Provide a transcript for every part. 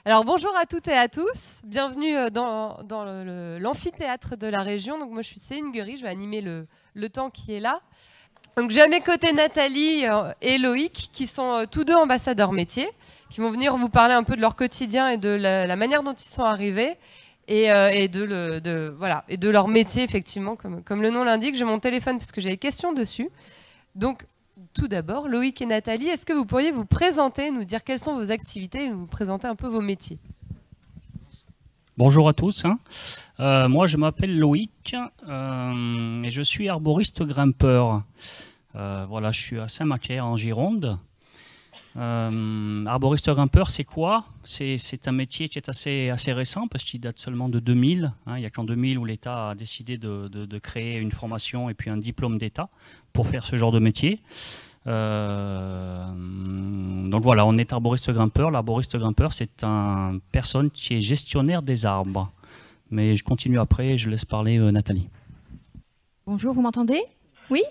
Alors bonjour à toutes et à tous, bienvenue dans l'amphithéâtre de la région. Donc moi je suis Céline Guéry, je vais animer le temps qui est là. Donc j'ai à mes côtés Nathalie et Loïc qui sont tous deux ambassadeurs métiers, qui vont venir vous parler un peu de leur quotidien et de la manière dont ils sont arrivés et de leur métier effectivement, comme le nom l'indique. J'ai mon téléphone parce que j'ai des questions dessus. Donc tout d'abord, Loïc et Nathalie, est-ce que vous pourriez vous présenter, nous dire quelles sont vos activités et nous présenter un peu vos métiers? Bonjour à tous. Moi, je m'appelle Loïc et je suis arboriste grimpeur. Voilà, je suis à Saint-Macaire en Gironde. Arboriste grimpeur, c'est quoi? C'est un métier qui est assez récent parce qu'il date seulement de 2000. Il n'y a qu'en 2000 où l'État a décidé de créer une formation et puis un diplôme d'État pour faire ce genre de métier. Donc voilà, on est arboriste grimpeur. L'arboriste grimpeur, c'est une personne qui est gestionnaire des arbres. Mais je continue après, je laisse parler Nathalie. Bonjour, vous m'entendez? Oui.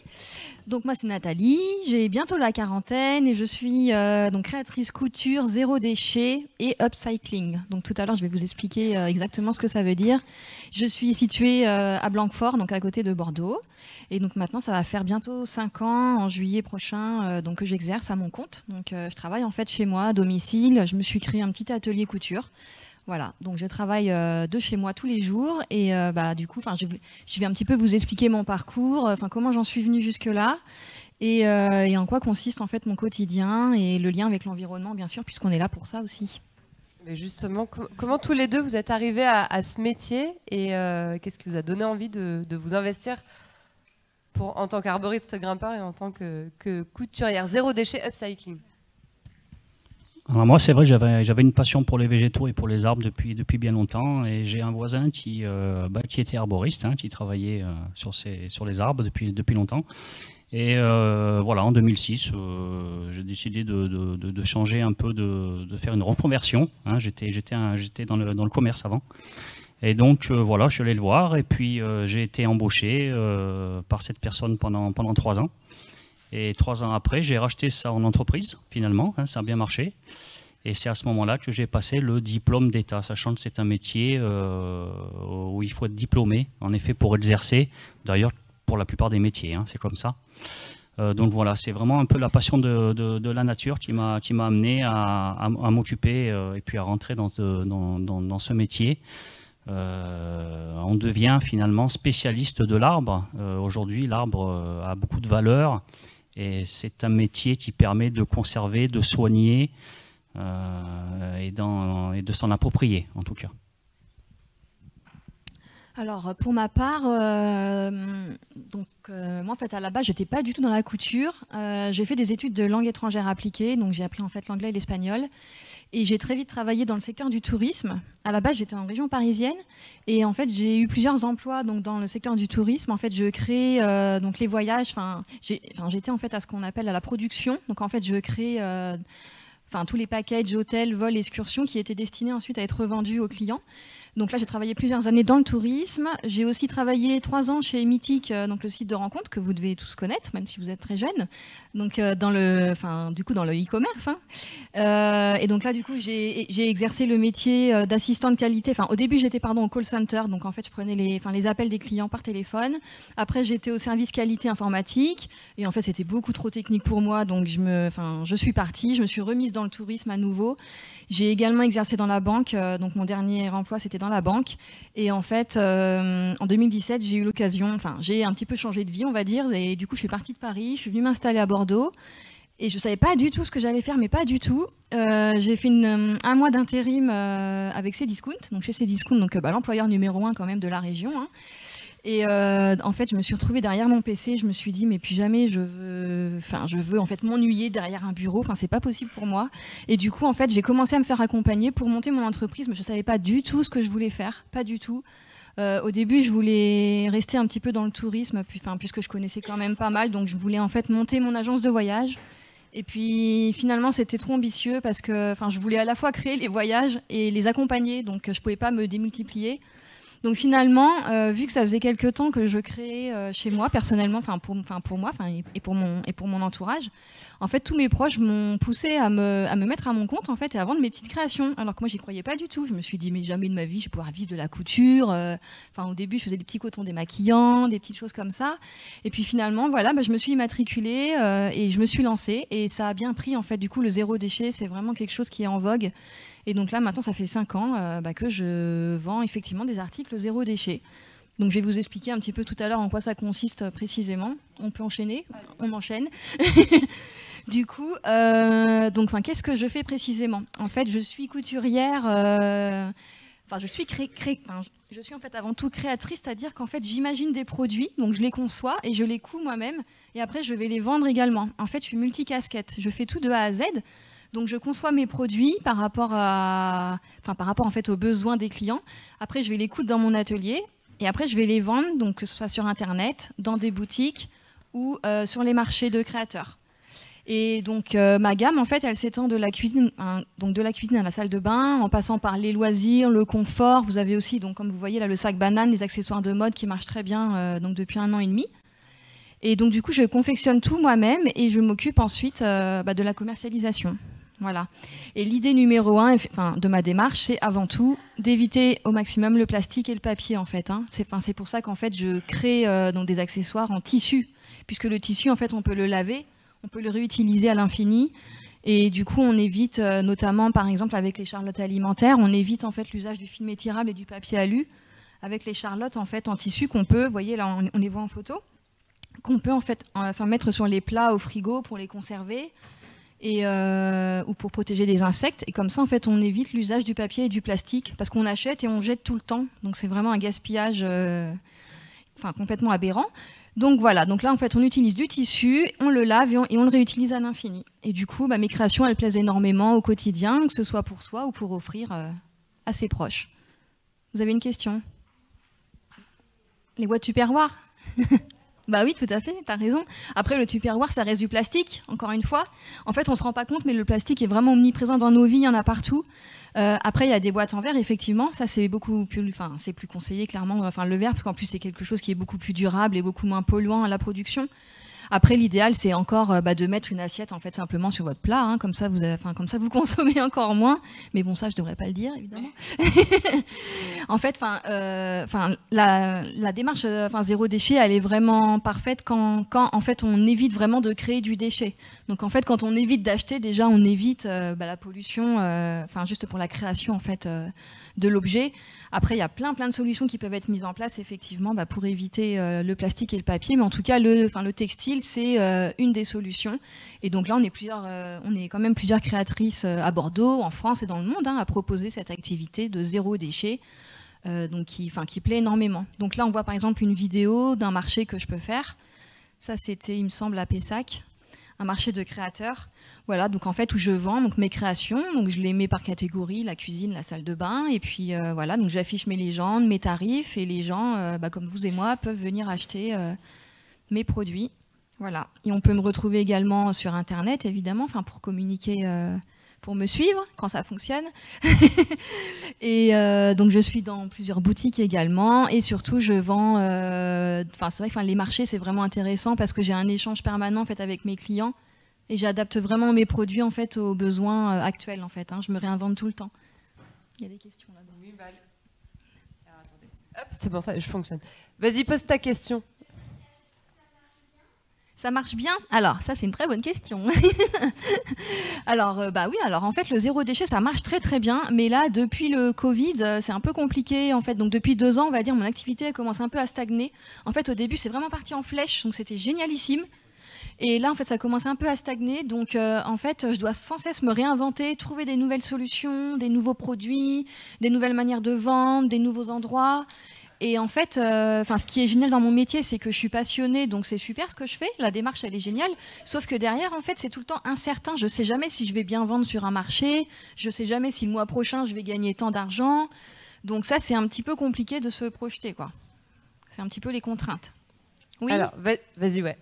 Donc moi c'est Nathalie, j'ai bientôt la quarantaine et je suis donc créatrice couture, zéro déchet et upcycling. Donc tout à l'heure je vais vous expliquer exactement ce que ça veut dire. Je suis située à Blanquefort, donc à côté de Bordeaux. Et donc maintenant ça va faire bientôt 5 ans, en juillet prochain, donc que j'exerce à mon compte. Donc je travaille en fait chez moi, à domicile. Je me suis créé un petit atelier couture. Voilà, donc je travaille de chez moi tous les jours et du coup, je vais un petit peu vous expliquer mon parcours, comment j'en suis venue jusque-là et en quoi consiste en fait mon quotidien et le lien avec l'environnement, bien sûr, puisqu'on est là pour ça aussi. Mais justement, comment tous les deux vous êtes arrivés à ce métier et qu'est-ce qui vous a donné envie de vous investir en tant qu'arboriste grimpeur et en tant que couturière zéro déchet upcycling? Alors moi, c'est vrai, j'avais une passion pour les végétaux et pour les arbres depuis bien longtemps. Et j'ai un voisin qui était arboriste, qui travaillait sur les arbres depuis longtemps. Et voilà, en 2006, j'ai décidé de changer un peu, de faire une reconversion. J'étais dans le commerce avant. Et donc voilà, je suis allé le voir et puis j'ai été embauché par cette personne pendant 3 ans. Et 3 ans après, j'ai racheté ça en entreprise, finalement, ça a bien marché. Et c'est à ce moment-là que j'ai passé le diplôme d'État, sachant que c'est un métier où il faut être diplômé, en effet, pour exercer. D'ailleurs, pour la plupart des métiers, c'est comme ça. Donc voilà, c'est vraiment un peu la passion de la nature qui m'a amené à m'occuper et puis à rentrer dans ce métier. On devient finalement spécialiste de l'arbre. Aujourd'hui, l'arbre a beaucoup de valeur. Et c'est un métier qui permet de conserver, de soigner et de s'en approprier, en tout cas. Alors, pour ma part, moi, en fait, à la base, j'étais pas du tout dans la couture. J'ai fait des études de langue étrangère appliquée, donc j'ai appris en fait l'anglais et l'espagnol. Et j'ai très vite travaillé dans le secteur du tourisme. À la base, j'étais en région parisienne. Et en fait, j'ai eu plusieurs emplois donc, dans le secteur du tourisme. En fait, je crée donc les voyages. J'étais en fait à ce qu'on appelle à la production. Donc, en fait, je crée tous les packages, hôtels, vols, excursions qui étaient destinés ensuite à être revendus aux clients. Donc là, j'ai travaillé plusieurs années dans le tourisme. J'ai aussi travaillé 3 ans chez Mythique, donc le site de rencontre que vous devez tous connaître, même si vous êtes très jeune. Donc dans le e-commerce. Et donc là, du coup, j'ai exercé le métier d'assistant de qualité. Enfin, au début, j'étais au call center. Donc en fait, je prenais les appels des clients par téléphone. Après, j'étais au service qualité informatique. Et en fait, c'était beaucoup trop technique pour moi. Donc je suis partie. Je me suis remise dans le tourisme à nouveau. J'ai également exercé dans la banque. Donc mon dernier emploi, c'était dans la banque. Et en fait, en 2017, j'ai eu l'occasion, j'ai un petit peu changé de vie, on va dire. Et du coup, je suis partie de Paris, je suis venue m'installer à Bordeaux. Et je ne savais pas du tout ce que j'allais faire, mais pas du tout. J'ai fait un mois d'intérim avec Cdiscount, donc chez Cdiscount, donc l'employeur numéro 1 quand même de la région. Et en fait, je me suis retrouvée derrière mon PC. Je me suis dit, mais plus jamais je veux en fait m'ennuyer derrière un bureau. Enfin, c'est pas possible pour moi. Et du coup, en fait, j'ai commencé à me faire accompagner pour monter mon entreprise, mais je savais pas du tout ce que je voulais faire, pas du tout. Au début, je voulais rester un petit peu dans le tourisme, puisque je connaissais quand même pas mal. Donc, je voulais en fait monter mon agence de voyage. Et puis finalement, c'était trop ambitieux parce que je voulais à la fois créer les voyages et les accompagner. Donc, je pouvais pas me démultiplier. Donc finalement, vu que ça faisait quelques temps que je créais chez moi, personnellement, pour moi et pour mon entourage, en fait, tous mes proches m'ont poussé à me mettre à mon compte en fait, et à vendre mes petites créations. Alors que moi, j'y croyais pas du tout. Je me suis dit, mais jamais de ma vie, je vais pouvoir vivre de la couture. Au début, je faisais des petits cotons démaquillants, des petites choses comme ça. Et puis finalement, voilà, je me suis immatriculée et je me suis lancée. Et ça a bien pris, en fait, du coup, le zéro déchet, c'est vraiment quelque chose qui est en vogue. Et donc là, maintenant, ça fait 5 ans que je vends effectivement des articles zéro déchet. Donc je vais vous expliquer un petit peu tout à l'heure en quoi ça consiste précisément. On peut enchaîner, on enchaîne. Du coup, qu'est-ce que je fais précisément? En fait, je suis couturière. Je suis en fait avant tout créatrice, c'est-à-dire qu'en fait, j'imagine des produits, donc je les conçois et je les couds moi-même. Et après, je vais les vendre également. En fait, je suis multicasquette. Je fais tout de A à Z. Donc je conçois mes produits par rapport en fait aux besoins des clients. Après je vais les coudre dans mon atelier et après je vais les vendre, donc que ce soit sur internet, dans des boutiques ou sur les marchés de créateurs. Et donc ma gamme en fait elle s'étend de la cuisine, donc de la cuisine à la salle de bain, en passant par les loisirs, le confort. Vous avez aussi donc comme vous voyez là le sac banane, les accessoires de mode qui marchent très bien donc depuis 1 an et demi. Et donc du coup je confectionne tout moi-même et je m'occupe ensuite de la commercialisation. Voilà. Et l'idée numéro 1 de ma démarche, c'est avant tout d'éviter au maximum le plastique et le papier en fait. C'est pour ça qu'en fait je crée donc des accessoires en tissu, puisque le tissu en fait on peut le laver, on peut le réutiliser à l'infini. Et du coup on évite notamment par exemple avec les charlottes alimentaires, on évite en fait l'usage du film étirable et du papier alu avec les charlottes en fait en tissu qu'on peut, vous voyez là on les voit en photo, qu'on peut en fait mettre sur les plats au frigo pour les conserver. Ou pour protéger des insectes. Et comme ça, en fait, on évite l'usage du papier et du plastique parce qu'on achète et on jette tout le temps. Donc, c'est vraiment un gaspillage complètement aberrant. Donc, voilà. Donc là, en fait, on utilise du tissu, on le lave et on le réutilise à l'infini. Et du coup, mes créations, elles plaisent énormément au quotidien, que ce soit pour soi ou pour offrir à ses proches. Vous avez une question? Les boîtes Tupperware? Bah oui, tout à fait, t'as raison. Après, le Tupperware, ça reste du plastique, encore une fois. En fait, on se rend pas compte, mais le plastique est vraiment omniprésent dans nos vies, il y en a partout. Après, il y a des boîtes en verre, effectivement, ça c'est beaucoup plus, c'est plus conseillé, clairement, le verre, parce qu'en plus, c'est quelque chose qui est beaucoup plus durable et beaucoup moins polluant à la production. Après, l'idéal, c'est encore de mettre une assiette en fait simplement sur votre plat, comme ça vous consommez encore moins. Mais bon, ça, je devrais pas le dire, évidemment. En fait, la démarche zéro déchet, elle est vraiment parfaite quand en fait on évite vraiment de créer du déchet. Donc en fait, quand on évite d'acheter, déjà on évite la pollution, juste pour la création en fait de l'objet. Après, il y a plein de solutions qui peuvent être mises en place effectivement pour éviter le plastique et le papier, mais en tout cas le textile c'est une des solutions. Et donc là, on est quand même plusieurs créatrices à Bordeaux, en France et dans le monde à proposer cette activité de zéro déchet. Qui plaît énormément. Donc là, on voit par exemple une vidéo d'un marché que je peux faire. Ça, c'était, il me semble, à Pessac, un marché de créateurs. Voilà, donc en fait, où je vends donc, mes créations. Donc je les mets par catégorie, la cuisine, la salle de bain. Et puis voilà, donc j'affiche mes légendes, mes tarifs. Et les gens, comme vous et moi, peuvent venir acheter mes produits. Voilà. Et on peut me retrouver également sur Internet, évidemment, pour communiquer... pour me suivre quand ça fonctionne. Et donc je suis dans plusieurs boutiques également et surtout je vends c'est vrai que les marchés c'est vraiment intéressant parce que j'ai un échange permanent en fait avec mes clients et j'adapte vraiment mes produits en fait aux besoins actuels en fait, je me réinvente tout le temps. Il y a des questions là-bas. Oui, alors, attendez. Hop, c'est bon, ça je fonctionne. Vas-y, pose ta question. Ça marche bien? Alors, ça, c'est une très bonne question. Alors, oui, alors en fait, le zéro déchet, ça marche très très bien. Mais là, depuis le Covid, c'est un peu compliqué. En fait, donc depuis 2 ans, on va dire, mon activité elle commence un peu à stagner. En fait, au début, c'est vraiment parti en flèche, donc c'était génialissime. Et là, en fait, ça commence un peu à stagner. Donc, en fait, je dois sans cesse me réinventer, trouver des nouvelles solutions, des nouveaux produits, des nouvelles manières de vendre, des nouveaux endroits. Et en fait, ce qui est génial dans mon métier, c'est que je suis passionnée, donc c'est super ce que je fais. La démarche, elle est géniale. Sauf que derrière, en fait, c'est tout le temps incertain. Je ne sais jamais si je vais bien vendre sur un marché. Je ne sais jamais si le mois prochain, je vais gagner tant d'argent. Donc ça, c'est un petit peu compliqué de se projeter, quoi. C'est un petit peu les contraintes. Oui. Alors, vas-y, ouais.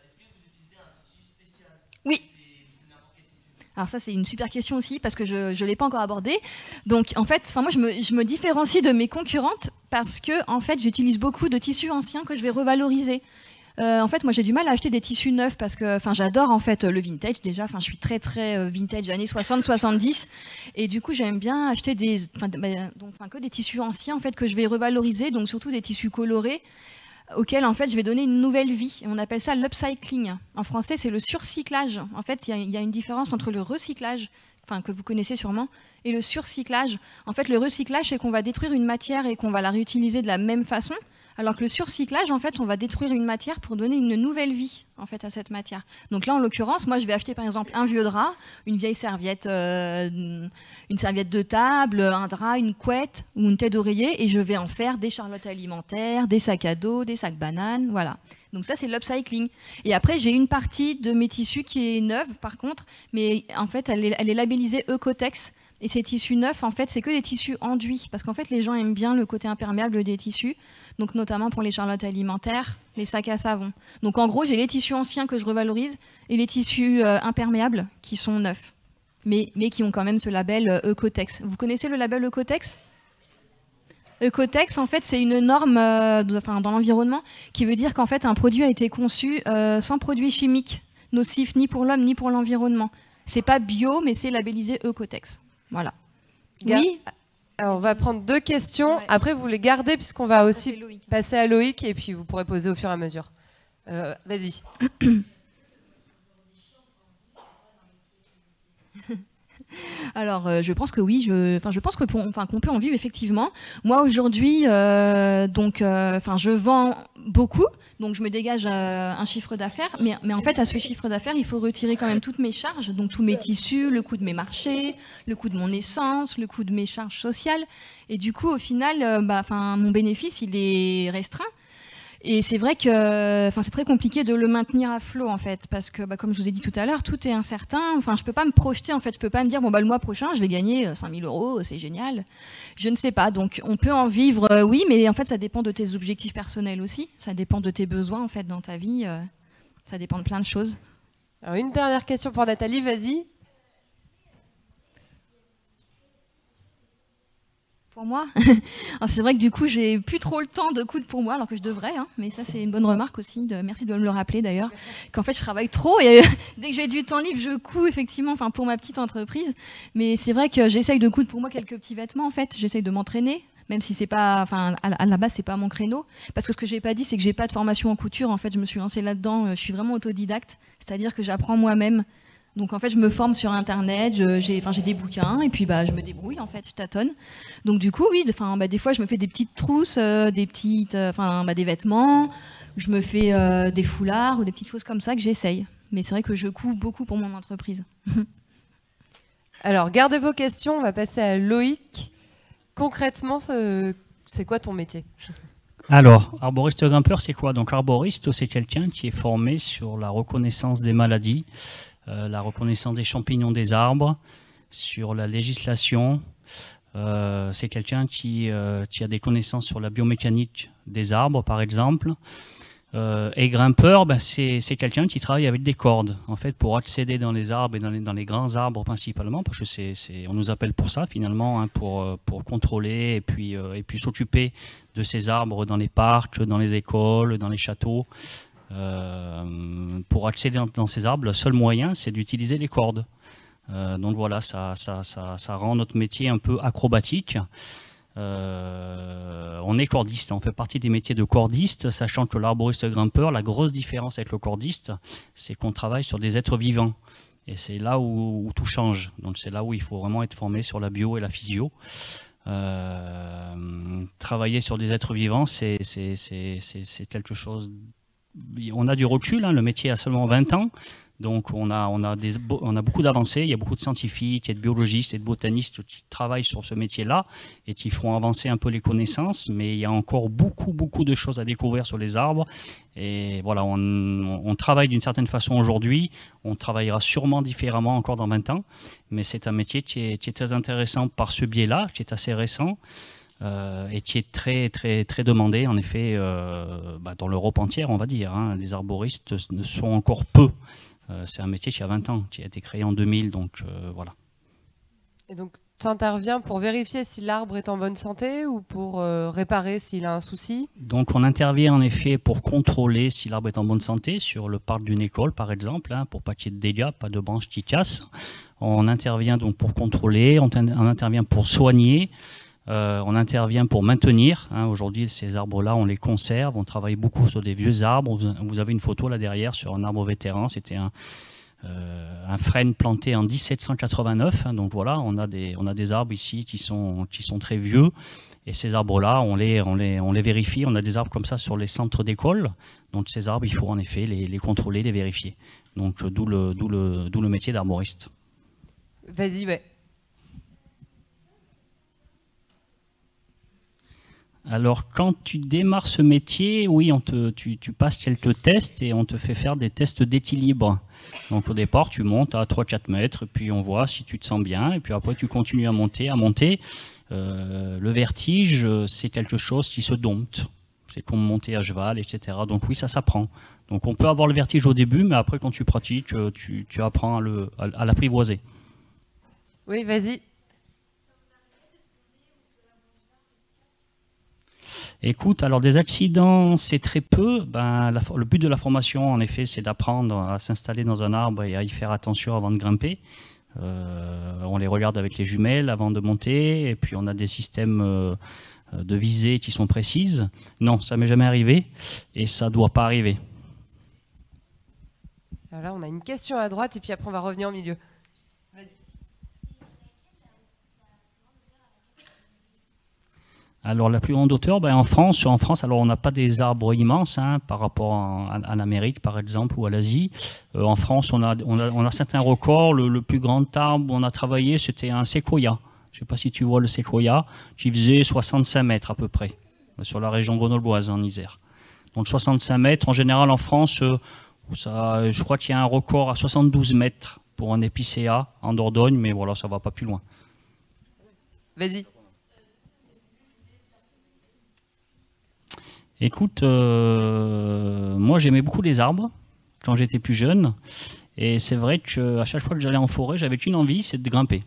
Est-ce que vous utilisez un tissu spécial? Oui. Alors ça, c'est une super question aussi, parce que je ne l'ai pas encore abordé. Donc, en fait, moi, je me différencie de mes concurrentes parce que en fait, j'utilise beaucoup de tissus anciens que je vais revaloriser. En fait, moi, j'ai du mal à acheter des tissus neufs parce que, j'adore en fait le vintage déjà. Je suis très très vintage années 60-70 et du coup, j'aime bien acheter que des tissus anciens en fait que je vais revaloriser, donc surtout des tissus colorés auxquels en fait je vais donner une nouvelle vie. Et on appelle ça l'upcycling. En français, c'est le surcyclage. En fait, il y a une différence entre le recyclage, que vous connaissez sûrement, et le surcyclage. En fait, le recyclage, c'est qu'on va détruire une matière et qu'on va la réutiliser de la même façon. Alors que le surcyclage, en fait, on va détruire une matière pour donner une nouvelle vie, en fait, à cette matière. Donc là, en l'occurrence, moi, je vais acheter, par exemple, un vieux drap, une vieille serviette, une serviette de table, un drap, une couette ou une tête d'oreiller, et je vais en faire des charlottes alimentaires, des sacs à dos, des sacs bananes, voilà. Donc ça, c'est l'upcycling. Et après, j'ai une partie de mes tissus qui est neuve, par contre, mais en fait, elle est labellisée Ecotex. Et ces tissus neufs, en fait, c'est que des tissus enduits, parce qu'en fait, les gens aiment bien le côté imperméable des tissus, donc notamment pour les charlottes alimentaires, les sacs à savon. Donc en gros, j'ai les tissus anciens que je revalorise et les tissus imperméables qui sont neufs, mais qui ont quand même ce label Ecotex. Vous connaissez le label Ecotex ? Ecotex, en fait, c'est une norme dans l'environnement qui veut dire qu'en fait, un produit a été conçu sans produits chimiques nocifs ni pour l'homme ni pour l'environnement. C'est pas bio, mais c'est labellisé Ecotex. Voilà. Oui. Alors, on va prendre 2 questions. Ouais. Après, vous les gardez puisqu'on va aussi passer à Loïc et puis vous pourrez poser au fur et à mesure. Vas-y. Alors, je pense que oui. Je pense qu'on peut en vivre effectivement. Moi aujourd'hui, je vends beaucoup, donc je me dégage un chiffre d'affaires. Mais en fait, à ce chiffre d'affaires, il faut retirer quand même toutes mes charges, donc tous mes tissus, le coût de mes marchés, le coût de mon essence, le coût de mes charges sociales. Et du coup, au final, mon bénéfice, il est restreint. Et c'est vrai que c'est très compliqué de le maintenir à flot en fait, parce que comme je vous ai dit tout à l'heure, tout est incertain. Je peux pas me projeter en fait, je peux pas me dire le mois prochain je vais gagner 5 000 €, c'est génial. Je ne sais pas. Donc on peut en vivre, oui, mais en fait ça dépend de tes objectifs personnels aussi, ça dépend de tes besoins en fait dans ta vie, ça dépend de plein de choses. Alors une dernière question pour Nathalie, vas-y. Pour moi, c'est vrai que du coup, j'ai plus trop le temps de coudre pour moi, alors que je devrais. Mais ça, c'est une bonne remarque aussi. Merci de me le rappeler d'ailleurs. Qu'en fait, je travaille trop et dès que j'ai du temps libre, je couds effectivement, pour ma petite entreprise. Mais c'est vrai que j'essaye de coudre pour moi quelques petits vêtements. En fait, j'essaye de m'entraîner, même si c'est pas, à la base, c'est pas mon créneau. Parce que ce que j'ai pas dit, c'est que j'ai pas de formation en couture. En fait, je me suis lancée là-dedans. Je suis vraiment autodidacte, c'est-à-dire que j'apprends moi-même. Donc en fait, je me forme sur Internet, j'ai des bouquins et puis je me débrouille en fait, je tâtonne. Donc du coup, oui, des fois je me fais des petites trousses, des vêtements, je me fais des foulards ou des petites choses comme ça que j'essaye. Mais c'est vrai que je couds beaucoup pour mon entreprise. Alors gardez vos questions, on va passer à Loïc. Concrètement, c'est quoi ton métier ? Alors, arboriste grimpeur, c'est quoi ? Donc arboriste, c'est quelqu'un qui est formé sur la reconnaissance des maladies, la reconnaissance des champignons des arbres, sur la législation. C'est quelqu'un qui a des connaissances sur la biomécanique des arbres, par exemple. Et grimpeur, c'est quelqu'un qui travaille avec des cordes, en fait, pour accéder dans les arbres et dans les grands arbres principalement, parce que on nous appelle pour ça, finalement, pour contrôler et puis s'occuper de ces arbres dans les parcs, dans les écoles, dans les châteaux. Pour accéder dans ces arbres, le seul moyen, c'est d'utiliser les cordes. Donc voilà, ça rend notre métier un peu acrobatique. On est cordiste, on fait partie des métiers de cordiste, sachant que l'arboriste grimpeur, la grosse différence avec le cordiste, c'est qu'on travaille sur des êtres vivants. Et c'est là où tout change. Donc c'est là où il faut vraiment être formé sur la bio et la physio. Travailler sur des êtres vivants, c'est quelque chose... On a du recul, le métier a seulement 20 ans, donc on a beaucoup d'avancées, il y a beaucoup de scientifiques et de biologistes et de botanistes qui travaillent sur ce métier-là et qui font avancer un peu les connaissances, mais il y a encore beaucoup de choses à découvrir sur les arbres. Et voilà, on travaille d'une certaine façon aujourd'hui, on travaillera sûrement différemment encore dans 20 ans, mais c'est un métier qui est très intéressant par ce biais-là, qui est assez récent. Et qui est très demandé, en effet, dans l'Europe entière, on va dire. Les arboristes ne sont encore peu. C'est un métier qui a 20 ans, qui a été créé en 2000, donc voilà. Et donc, tu interviens pour vérifier si l'arbre est en bonne santé ou pour réparer s'il a un souci? Donc on intervient en effet pour contrôler si l'arbre est en bonne santé, sur le parc d'une école par exemple, hein, pour pas qu'il y ait de dégâts, pas de branches qui cassent. On intervient donc pour contrôler, on intervient pour soigner, on intervient pour maintenir. Hein. Aujourd'hui, ces arbres-là, on les conserve, on travaille beaucoup sur des vieux arbres. Vous avez une photo là derrière sur un arbre vétéran, c'était un frêne planté en 1789, hein, donc voilà, on a des arbres ici qui sont très vieux, et ces arbres-là, on les vérifie. On a des arbres comme ça sur les centres d'école, donc ces arbres, il faut en effet les contrôler, les vérifier. Donc d'où le métier d'arboriste. Vas-y, ouais. Alors, quand tu démarres ce métier, oui, tu passes quelques tests et on te fait faire des tests d'équilibre. Donc, au départ, tu montes à 3-4 mètres, et puis on voit si tu te sens bien, et puis après, tu continues à monter. Le vertige, c'est quelque chose qui se dompte. C'est comme monter à cheval, etc. Donc, oui, ça s'apprend. Donc, on peut avoir le vertige au début, mais après, quand tu pratiques, tu apprends à l'apprivoiser. Oui, vas-y. Écoute, alors des accidents, c'est très peu. Le but de la formation, en effet, c'est d'apprendre à s'installer dans un arbre et à y faire attention avant de grimper. On les regarde avec les jumelles avant de monter, et puis on a des systèmes de visée qui sont précises. Non, ça m'est jamais arrivé, et ça ne doit pas arriver. Alors là, on a une question à droite, et puis après, on va revenir au milieu. Alors la plus grande hauteur, en France, alors on n'a pas des arbres immenses, hein, par rapport à l'Amérique par exemple ou à l'Asie. En France, on a certains records. Le plus grand arbre où on a travaillé, c'était un séquoia. Je ne sais pas si tu vois le séquoia, qui faisait 65 mètres à peu près, sur la région grenobloise en Isère. Donc 65 mètres, en général en France, je crois qu'il y a un record à 72 mètres pour un épicéa en Dordogne, mais voilà, ça ne va pas plus loin. Vas-y. Écoute, moi j'aimais beaucoup les arbres quand j'étais plus jeune, et c'est vrai qu'à chaque fois que j'allais en forêt, j'avais qu'une envie, c'est de grimper.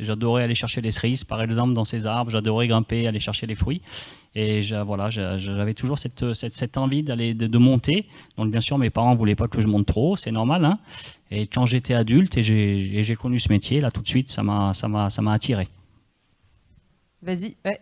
J'adorais aller chercher les cerises par exemple dans ces arbres, j'adorais grimper, aller chercher les fruits, et voilà, j'avais toujours cette envie de monter. Donc bien sûr mes parents ne voulaient pas que je monte trop, c'est normal, hein. Et quand j'étais adulte et j'ai connu ce métier, là tout de suite ça m'a attiré. Vas-y, ouais.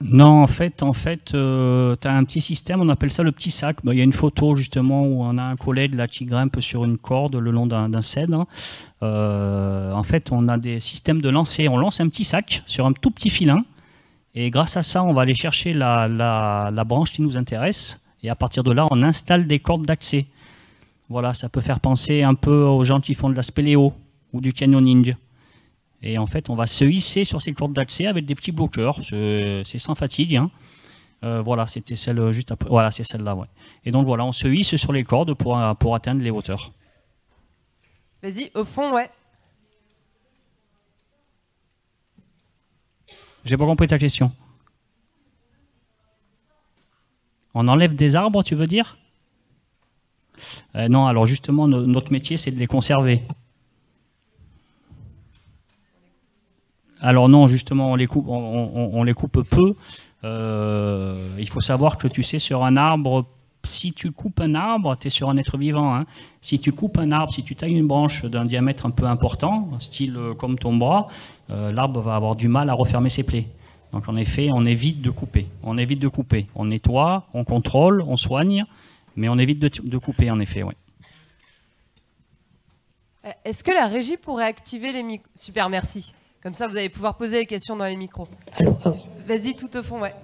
Non, en fait, tu as un petit système, on appelle ça le petit sac. Il y a une photo justement où on a un collègue là qui grimpe sur une corde le long d'un cèdre. En fait, on a des systèmes de lancer. On lance un petit sac sur un tout petit filin, et grâce à ça, on va aller chercher la branche qui nous intéresse, et à partir de là, on installe des cordes d'accès. Voilà, ça peut faire penser un peu aux gens qui font de la spéléo ou du canyoning. Et en fait, on va se hisser sur ces cordes d'accès avec des petits bloqueurs. C'est sans fatigue, hein. Voilà, c'était celle juste après. Voilà, c'est celle-là, ouais. Et donc voilà, on se hisse sur les cordes pour atteindre les hauteurs. Vas-y, au fond, ouais. J'ai pas compris ta question. On enlève des arbres, tu veux dire? Non, alors justement, notre métier, c'est de les conserver. Alors non, justement, on les coupe peu. Il faut savoir que, tu sais, sur un arbre, si tu coupes un arbre, tu es sur un être vivant, hein. Si tu coupes un arbre, si tu tailles une branche d'un diamètre un peu important, style comme ton bras, l'arbre va avoir du mal à refermer ses plaies. Donc en effet, on évite de couper. On évite de couper. On nettoie, on contrôle, on soigne, mais on évite de couper, en effet, oui. Est-ce que la régie pourrait activer les micros? Super, merci. Comme ça, vous allez pouvoir poser les questions dans les micros. Allô, ah oui. Vas-y, tout au fond, ouais.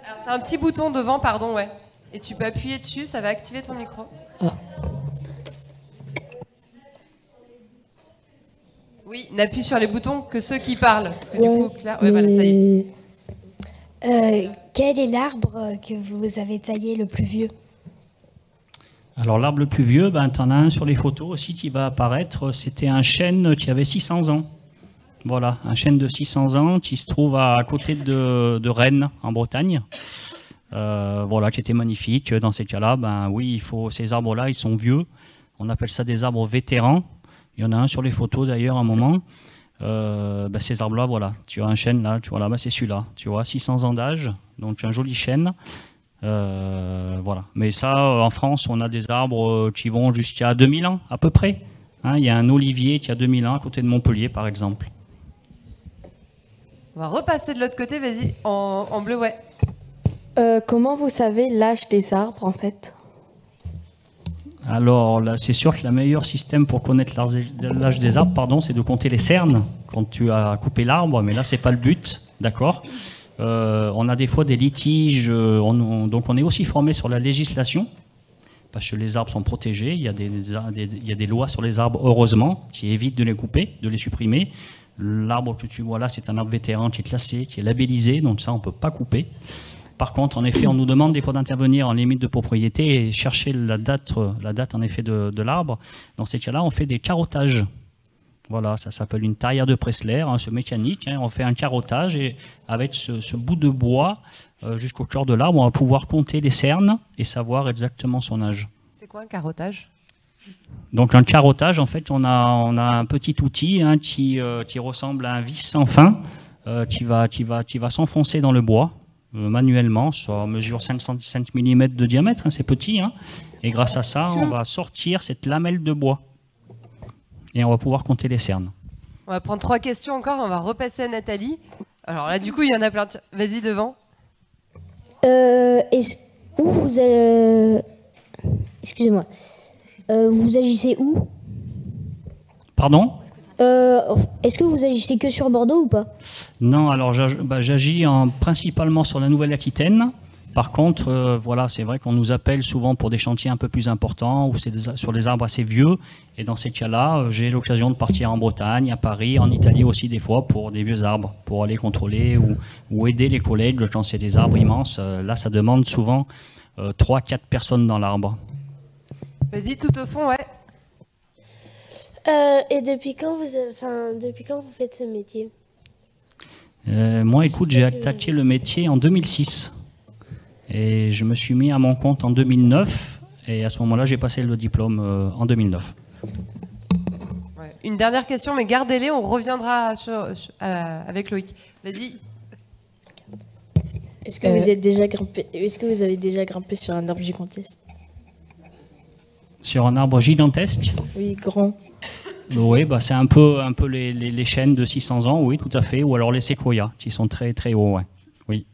Alors, tu as un petit bouton devant, pardon, ouais. Et tu peux appuyer dessus, ça va activer ton micro. Ah. Oui, n'appuie sur les boutons que ceux qui parlent. Parce que du coup, Claire... Ouais, voilà, ça y est. Quel est l'arbre que vous avez taillé le plus vieux? Alors l'arbre le plus vieux, tu en as un sur les photos aussi qui va apparaître. C'était un chêne qui avait 600 ans. Voilà, un chêne de 600 ans qui se trouve à côté de Rennes, en Bretagne. Voilà, qui était magnifique. Dans ces cas-là, ben oui, ces arbres-là, ils sont vieux. On appelle ça des arbres vétérans. Il y en a un sur les photos d'ailleurs à un moment. Ben, ces arbres-là, voilà, tu as un chêne là, tu vois là, ben, c'est celui-là, tu vois, 600 ans d'âge, donc un joli chêne. Voilà. Mais ça, en France, on a des arbres qui vont jusqu'à 2000 ans à peu près. Hein, il y a un olivier qui a 2000 ans à côté de Montpellier, par exemple. On va repasser de l'autre côté, vas-y, en bleu, ouais. Comment vous savez l'âge des arbres en fait? Alors là, c'est sûr que le meilleur système pour connaître l'âge des arbres, pardon, c'est de compter les cernes quand tu as coupé l'arbre, mais là, c'est pas le but, d'accord? On a des fois des litiges, donc on est aussi formé sur la législation, parce que les arbres sont protégés, il y a des lois sur les arbres, heureusement, qui évitent de les couper, de les supprimer. L'arbre que tu vois là, c'est un arbre vétéran qui est classé, qui est labellisé, donc ça, on ne peut pas couper. Par contre, en effet, on nous demande des fois d'intervenir en limite de propriété et chercher la date en effet de l'arbre. Dans ces cas-là, on fait des carottages. Voilà, ça s'appelle une taillade de Pressler, hein, ce mécanique. Hein, on fait un carottage et avec ce bout de bois jusqu'au cœur de l'arbre, on va pouvoir compter les cernes et savoir exactement son âge. C'est quoi un carottage? Donc un carottage, en fait, on a un petit outil hein, qui ressemble à un vis sans fin qui va s'enfoncer dans le bois. Manuellement, ça mesure 5 mm de diamètre, hein, c'est petit, hein, et grâce à ça, on va sortir cette lamelle de bois et on va pouvoir compter les cernes. On va prendre 3 questions encore, on va repasser à Nathalie. Alors là, du coup, il y en a plein. Vas-y, devant. Où vous excusez-moi. Vous agissez où? Pardon? Est-ce que vous agissez que sur Bordeaux ou pas? Non, alors j'agis principalement sur la Nouvelle-Aquitaine. Par contre, voilà, c'est vrai qu'on nous appelle souvent pour des chantiers un peu plus importants ou c'est sur des arbres assez vieux. Et dans ces cas-là, j'ai l'occasion de partir en Bretagne, à Paris, en Italie aussi des fois pour des vieux arbres, pour aller contrôler ou aider les collègues quand c'est des arbres immenses. Là, ça demande souvent 3-4 personnes dans l'arbre. Vas-y, tout au fond, ouais. Et depuis quand vous faites ce métier? Moi, écoute, j'ai attaqué le métier en 2006. Et je me suis mis à mon compte en 2009. Et à ce moment-là, j'ai passé le diplôme en 2009. Ouais. Une dernière question, mais gardez-les, on reviendra avec Loïc. Vas-y. Est-ce que vous êtes déjà grimpé? Est-ce que vous avez déjà grimpé sur un arbre gigantesque? Sur un arbre gigantesque? Oui, grand. Oui, bah c'est un peu les chênes de 600 ans, oui, tout à fait, ou alors les séquoias, qui sont très très hauts, ouais. Oui.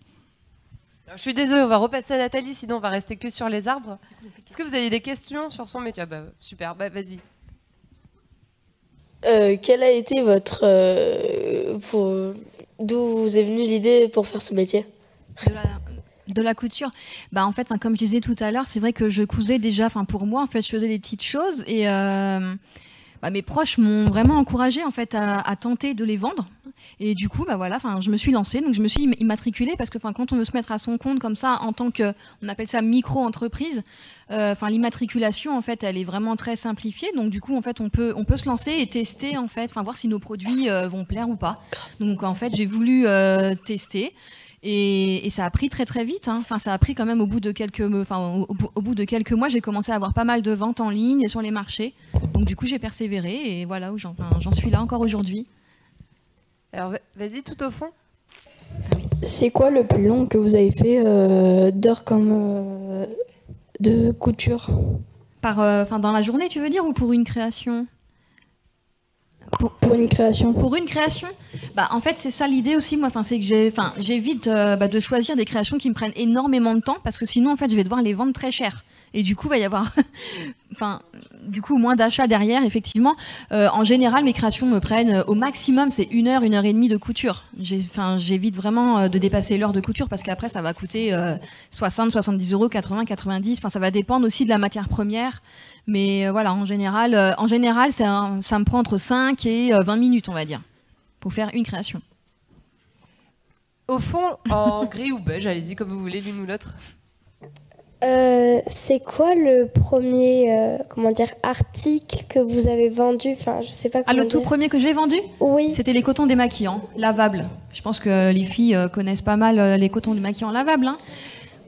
Alors, je suis désolée, on va repasser à Nathalie, sinon on va rester que sur les arbres. Est-ce que vous avez des questions sur son métier? Bah, super, bah, vas-y. Quelle a été votre... d'où vous est venue l'idée pour faire ce métier? De la couture. Bah, en fait, comme je disais tout à l'heure, c'est vrai que je cousais déjà, pour moi, en fait, je faisais des petites choses et... mes proches m'ont vraiment encouragée en fait à tenter de les vendre et du coup voilà, je me suis lancée, donc je me suis immatriculée parce que quand on veut se mettre à son compte comme ça en tant que, on appelle ça micro-entreprise, l'immatriculation en fait elle est vraiment très simplifiée, donc du coup en fait on peut se lancer et tester en fait, voir si nos produits vont plaire ou pas. Donc en fait j'ai voulu tester. Et ça a pris très très vite. Hein. Ça a pris quand même au bout de quelques mois, j'ai commencé à avoir pas mal de ventes en ligne et sur les marchés. Donc du coup, j'ai persévéré et voilà où j'en suis là encore aujourd'hui. Alors vas-y, tout au fond. C'est quoi le plus long que vous avez fait d'heures comme de couture? Dans la journée, tu veux dire, ou pour une création? Pour une création. Pour une création, en fait c'est ça l'idée aussi moi. C'est que j'évite de choisir des créations qui me prennent énormément de temps parce que sinon en fait je vais devoir les vendre très cher et du coup il va y avoir moins d'achats derrière effectivement. En général mes créations me prennent au maximum c'est 1 heure, 1 heure et demie de couture. J'évite vraiment de dépasser l'heure de couture parce qu'après ça va coûter 60, 70 euros, 80, 90. Ça va dépendre aussi de la matière première. Mais voilà, en général ça me prend entre 5 et 20 minutes, on va dire, pour faire une création. Au fond, en gris ou beige, allez-y comme vous voulez, l'une ou l'autre. C'est quoi le premier comment dire, article que vous avez vendu? Enfin, je sais pas Ah, comment le tout dire. premier que j'ai vendu, Oui. c'était les cotons démaquillants, lavables. Je pense que les filles connaissent pas mal les cotons démaquillants lavables. Hein.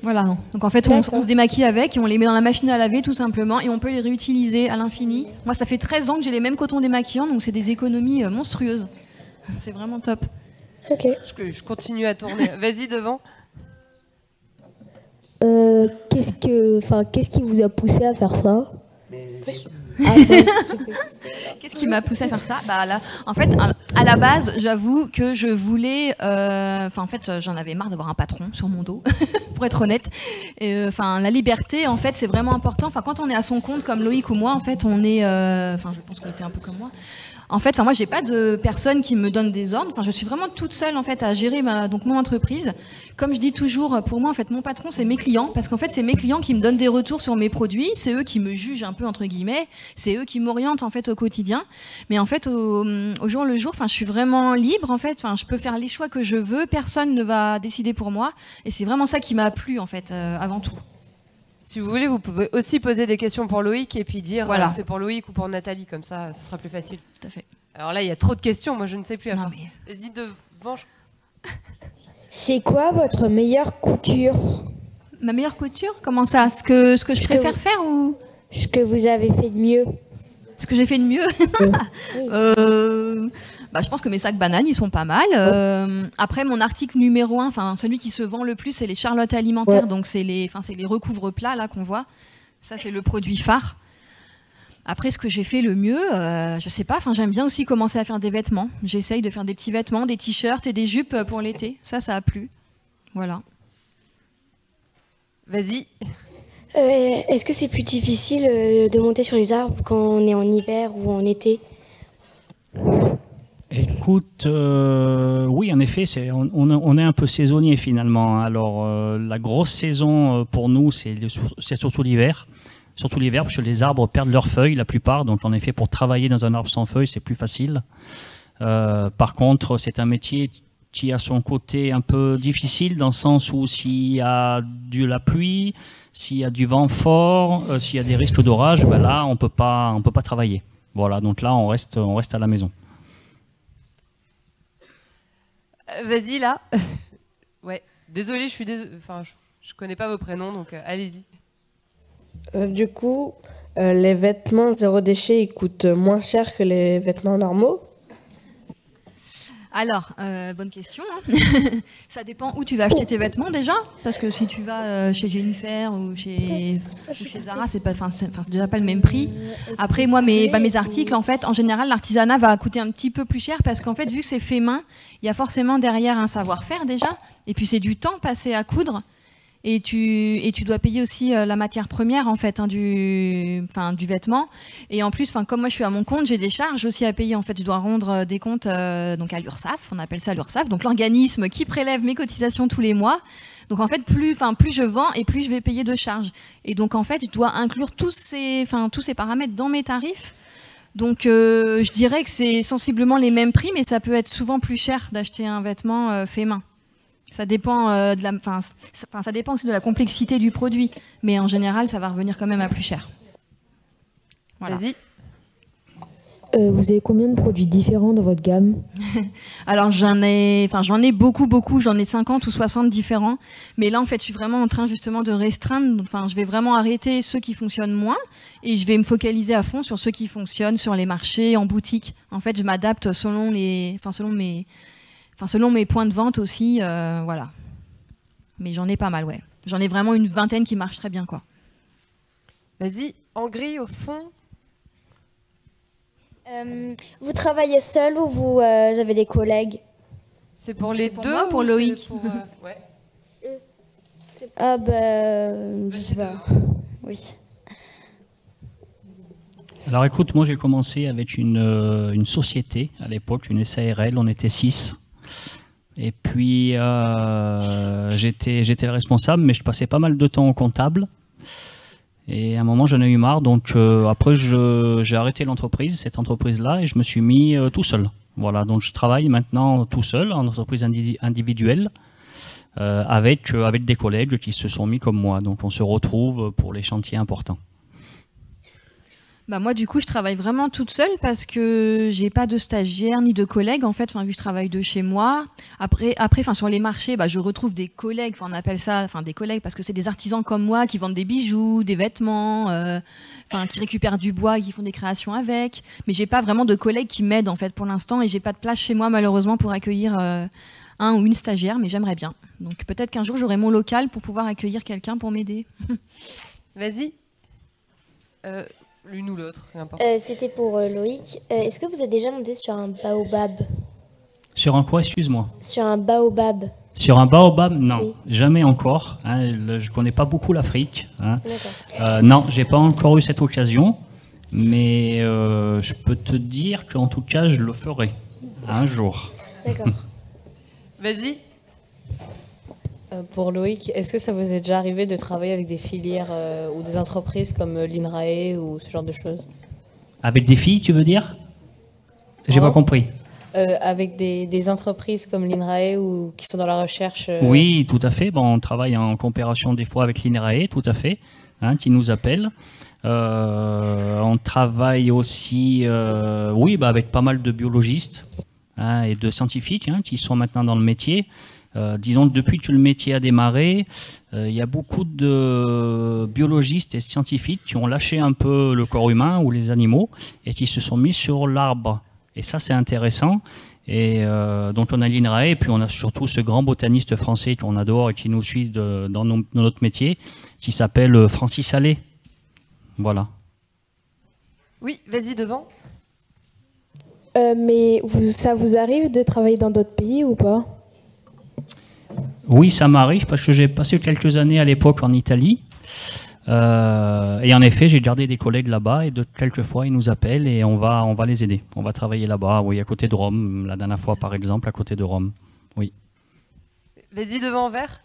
Voilà. Donc en fait, on se démaquille avec et on les met dans la machine à laver tout simplement et on peut les réutiliser à l'infini. Moi, ça fait 13 ans que j'ai les mêmes cotons démaquillants, donc c'est des économies monstrueuses. C'est vraiment top. Ok. Je continue à tourner. Vas-y, devant. Qu'est-ce qui vous a poussé à faire ça? Qu'est-ce qui m'a poussé à faire ça? Bah là, en fait, à la base, j'avoue que je voulais. En fait, j'en avais marre d'avoir un patron sur mon dos, pour être honnête. La liberté, en fait, c'est vraiment important. Enfin, quand on est à son compte, comme Loïc ou moi, en fait, on est. Je pense qu'on était un peu comme moi. En fait, moi, j'ai pas de personne qui me donne des ordres. Enfin, je suis vraiment toute seule en fait à gérer mon entreprise. Comme je dis toujours, pour moi, en fait, mon patron, c'est mes clients, parce qu'en fait, c'est mes clients qui me donnent des retours sur mes produits. C'est eux qui me jugent un peu entre guillemets. C'est eux qui m'orientent en fait au quotidien. Mais en fait, au jour le jour, enfin, je suis vraiment libre en fait. Enfin, je peux faire les choix que je veux. Personne ne va décider pour moi. Et c'est vraiment ça qui m'a plu en fait, avant tout. Si vous voulez, vous pouvez aussi poser des questions pour Loïc et puis dire Voilà. c'est pour Loïc ou pour Nathalie, comme ça, ce sera plus facile. Tout à fait. Alors là, il y a trop de questions, moi je ne sais plus à Non, faire. mais- Vas-y, devant. C'est quoi votre meilleure couture? Ma meilleure couture? Comment ça? Ce que je préfère faire ou Ce que vous avez fait de mieux? ce que j'ai fait de mieux? Je pense que mes sacs bananes, ils sont pas mal. Après, mon article numéro 1, enfin celui qui se vend le plus, c'est les charlottes alimentaires. Ouais. Donc c'est les recouvre-plats là qu'on voit. Ça, c'est le produit phare. Après, ce que j'ai fait le mieux, je sais pas. Enfin, j'aime bien aussi commencer à faire des vêtements. J'essaye de faire des petits vêtements, des t-shirts et des jupes pour l'été. Ça a plu. Voilà. Vas-y. Est-ce que c'est plus difficile de monter sur les arbres quand on est en hiver ou en été? Écoute, oui, en effet, on est un peu saisonnier finalement. Alors, la grosse saison pour nous, c'est surtout l'hiver. Surtout l'hiver, parce que les arbres perdent leurs feuilles, la plupart. Donc, en effet, pour travailler dans un arbre sans feuilles, c'est plus facile. Par contre, c'est un métier qui a son côté un peu difficile, dans le sens où s'il y a de la pluie, s'il y a du vent fort, s'il y a des risques d'orage, ben là, on peut pas travailler. Voilà, donc là, on reste à la maison. Vas-y, là. Ouais. Désolée, je connais pas vos prénoms, donc allez-y. Du coup, les vêtements zéro déchet, ils coûtent moins cher que les vêtements normaux? Alors, bonne question. Hein. Ça dépend où tu vas acheter tes vêtements déjà, parce que si tu vas chez Jennifer ou chez Zara, c'est déjà pas le même prix. Après, moi, mes articles, en fait, en général, l'artisanat va coûter un petit peu plus cher, parce qu'en fait, vu que c'est fait main, il y a forcément derrière un savoir-faire déjà, et puis c'est du temps passé à coudre. Et tu dois payer aussi la matière première en fait du vêtement. Et en plus, comme moi je suis à mon compte, j'ai des charges aussi à payer. En fait, je dois rendre des comptes donc à l'URSSAF, on appelle ça l'URSSAF, donc l'organisme qui prélève mes cotisations tous les mois. Donc en fait, plus je vends et plus je vais payer de charges. Et donc en fait, je dois inclure tous ces paramètres dans mes tarifs. Donc je dirais que c'est sensiblement les mêmes prix, mais ça peut être souvent plus cher d'acheter un vêtement fait main. Ça dépend ça dépend aussi de la complexité du produit, mais en général, ça va revenir quand même à plus cher. Voilà. Vas-y. Vous avez combien de produits différents dans votre gamme? Alors j'en ai beaucoup, j'en ai 50 ou 60 différents, mais là en fait je suis vraiment en train justement de restreindre, je vais vraiment arrêter ceux qui fonctionnent moins et je vais me focaliser à fond sur ceux qui fonctionnent sur les marchés, en boutique. En fait je m'adapte selon mes points de vente aussi, voilà. Mais j'en ai pas mal, ouais. J'en ai vraiment une vingtaine qui marchent très bien, quoi. Vas-y, en gris au fond. Vous travaillez seul ou vous avez des collègues? C'est pour les pour deux moi, pour ou Loïc. c'est pour, ouais. Ah je sais pas. Oui. Alors écoute, moi j'ai commencé avec une société à l'époque, une SARL, on était 6. Et puis j'étais le responsable, mais je passais pas mal de temps au comptable. Et à un moment j'en ai eu marre, donc après j'ai arrêté cette entreprise-là, et je me suis mis tout seul. Voilà, donc je travaille maintenant tout seul en entreprise individuelle. avec des collègues qui se sont mis comme moi. Donc on se retrouve pour les chantiers importants. Bah moi du coup je travaille vraiment toute seule parce que j'ai pas de stagiaire ni de collègues en fait, vu que je travaille de chez moi. Après sur les marchés, je retrouve des collègues, on appelle ça des collègues parce que c'est des artisans comme moi qui vendent des bijoux, des vêtements, qui récupèrent du bois et qui font des créations avec. Mais j'ai pas vraiment de collègues qui m'aident en fait pour l'instant et j'ai pas de place chez moi malheureusement pour accueillir un ou une stagiaire, mais j'aimerais bien. Donc peut-être qu'un jour j'aurai mon local pour pouvoir accueillir quelqu'un pour m'aider. Vas-y. L'une ou l'autre, n'importe. C'était pour Loïc. Est-ce que vous avez déjà monté sur un baobab? Sur un quoi, excuse-moi? Sur un baobab. Sur un baobab, non, Oui. jamais encore. Je connais pas beaucoup l'Afrique. D'accord. Non, j'ai pas encore eu cette occasion, mais je peux te dire qu'en tout cas, je le ferai un jour. D'accord. Vas-y. Pour Loïc, est-ce que ça vous est déjà arrivé de travailler avec des filières ou des entreprises comme l'INRAE ou ce genre de choses? Avec des filles, tu veux dire? J'ai Pardon? pas compris. Avec des entreprises comme l'INRAE ou qui sont dans la recherche Oui, tout à fait. Bon, on travaille en coopération des fois avec l'INRAE, tout à fait, qui nous appelle. On travaille aussi avec pas mal de biologistes et de scientifiques qui sont maintenant dans le métier. Disons que depuis que le métier a démarré, il y a beaucoup de biologistes et scientifiques qui ont lâché un peu le corps humain ou les animaux et qui se sont mis sur l'arbre. Et ça, c'est intéressant. Et donc, on a l'INRAE et puis on a surtout ce grand botaniste français qu'on adore et qui nous suit dans notre métier, qui s'appelle Francis Allais. Voilà. Oui, vas-y, devant. Mais ça vous arrive de travailler dans d'autres pays ou pas? Oui, ça m'arrive parce que j'ai passé quelques années à l'époque en Italie. Et en effet, j'ai gardé des collègues là-bas et quelquefois ils nous appellent et on va les aider. On va travailler là-bas, oui, à côté de Rome. La dernière fois, par exemple, à côté de Rome. Oui. Vas-y, devant, vert.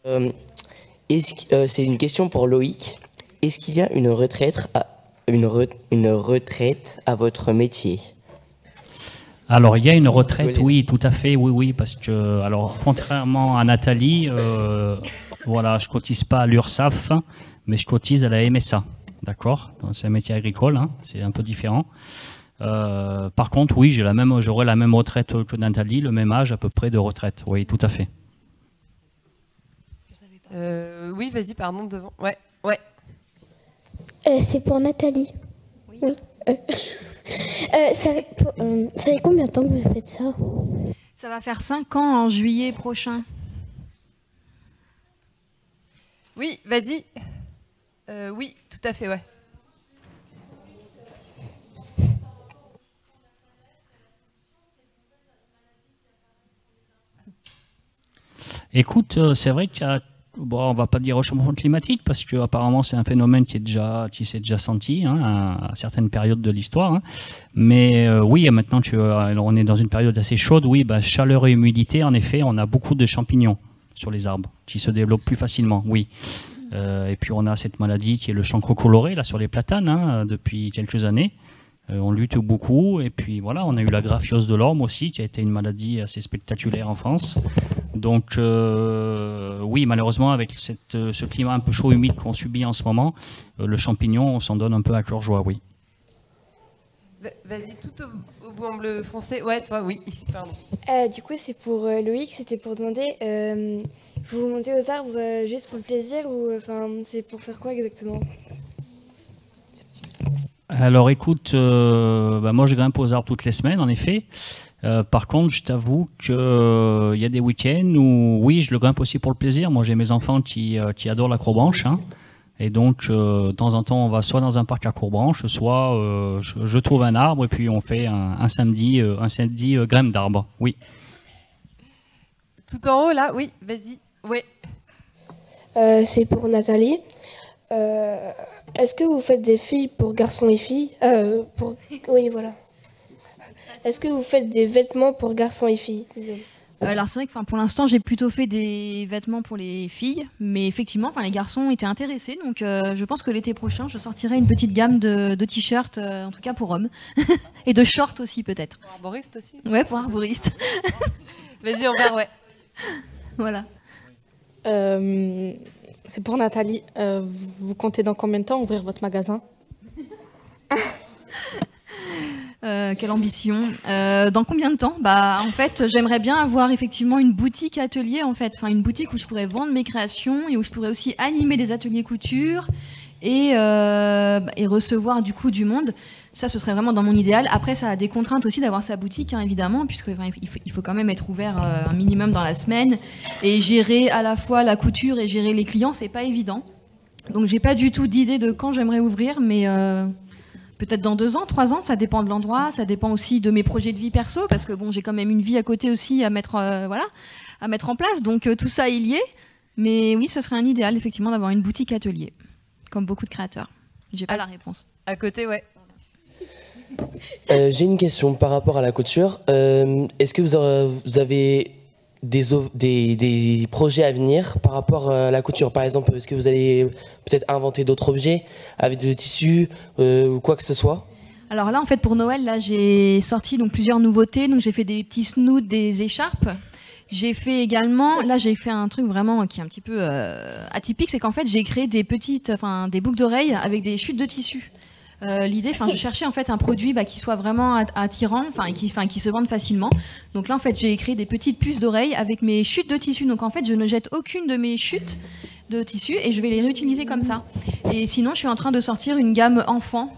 C'est une question pour Loïc. Est-ce qu'il y a une retraite à votre métier? Alors, il y a une retraite, oui, tout à fait, oui, parce que, alors, contrairement à Nathalie, je cotise pas à l'URSSAF, mais je cotise à la MSA, d'accord? C'est un métier agricole, c'est un peu différent. Par contre, oui, j'aurai la même retraite que Nathalie, le même âge à peu près de retraite, oui, tout à fait. Oui, vas-y, pardon, devant. Ouais. C'est pour Nathalie. Oui. Ça fait combien de temps que vous faites ça? Ça va faire 5 ans en juillet prochain. Oui, vas-y. Oui, tout à fait, ouais. Écoute, c'est vrai qu'il y a, on va pas dire réchauffement climatique parce que apparemment c'est un phénomène qui s'est déjà senti à certaines périodes de l'histoire. Mais oui, maintenant on est dans une période assez chaude. Oui, chaleur et humidité. En effet, on a beaucoup de champignons sur les arbres qui se développent plus facilement. Oui. Et puis on a cette maladie qui est le chancre coloré là sur les platanes depuis quelques années. On lutte beaucoup et puis voilà, on a eu la graphiose de l'orme aussi qui a été une maladie assez spectaculaire en France. Donc oui, malheureusement avec ce climat un peu chaud humide qu'on subit en ce moment, le champignon on s'en donne un peu à cœur joie, oui. Vas-y, tout au bout en bleu foncé. Ouais, toi, oui. Pardon. Du coup, c'est pour Loïc, c'était pour demander, vous montez aux arbres juste pour le plaisir ou c'est pour faire quoi exactement? Alors écoute, moi je grimpe aux arbres toutes les semaines en effet. Par contre, je t'avoue qu'il y a des week-ends où oui, je le grimpe aussi pour le plaisir. Moi j'ai mes enfants qui adorent l'acrobranche. Et donc de temps en temps on va soit dans un parc à Courbranche, soit je trouve un arbre et puis on fait un samedi grimpe d'arbre. Oui. Tout en haut là, oui, vas-y. Oui. C'est pour Nathalie. Est-ce que vous faites des filles pour garçons et filles Oui, voilà. Est-ce que vous faites des vêtements pour garçons et filles? Alors c'est vrai que pour l'instant j'ai plutôt fait des vêtements pour les filles, mais effectivement les garçons étaient intéressés, donc je pense que l'été prochain je sortirai une petite gamme de t-shirts, en tout cas pour hommes, et de shorts aussi peut-être. Pour arboriste aussi. Ouais, pour arboriste. Vas-y, on va, ouais. Voilà. C'est pour Nathalie. Vous comptez dans combien de temps ouvrir votre magasin? Quelle ambition. Dans combien de temps? Bah, en fait, j'aimerais bien avoir effectivement une boutique atelier, en fait. Enfin, une boutique où je pourrais vendre mes créations et où je pourrais aussi animer des ateliers couture et recevoir du coup du monde. Ça, ce serait vraiment dans mon idéal. Après, ça a des contraintes aussi d'avoir sa boutique, hein, évidemment, puisque il faut quand même être ouvert un minimum dans la semaine. Et gérer à la fois la couture et gérer les clients, c'est pas évident. Donc, j'ai pas du tout d'idée de quand j'aimerais ouvrir, mais peut-être dans 2 ans, 3 ans, ça dépend de l'endroit, ça dépend aussi de mes projets de vie perso, parce que bon, j'ai quand même une vie à côté aussi à mettre, à mettre en place. Donc, tout ça est lié. Mais oui, ce serait un idéal, effectivement, d'avoir une boutique atelier, comme beaucoup de créateurs. J'ai pas la réponse. À côté, ouais. J'ai une question par rapport à la couture. Est-ce que vous avez des projets à venir par rapport à la couture? Par exemple, est-ce que vous allez peut-être inventer d'autres objets avec de tissus ou quoi que ce soit? Alors là, en fait, pour Noël, là, j'ai sorti donc plusieurs nouveautés. Donc j'ai fait des petits snoods, des écharpes. J'ai fait également, là j'ai fait un truc vraiment qui est un petit peu atypique, c'est qu'en fait j'ai créé des boucles d'oreilles avec des chutes de tissu. L'idée, je cherchais en fait un produit qui soit vraiment attirant, qui se vende facilement. Donc là en fait j'ai créé des petites puces d'oreilles avec mes chutes de tissu. Donc en fait je ne jette aucune de mes chutes de tissu et je vais les réutiliser comme ça. Et sinon je suis en train de sortir une gamme enfant,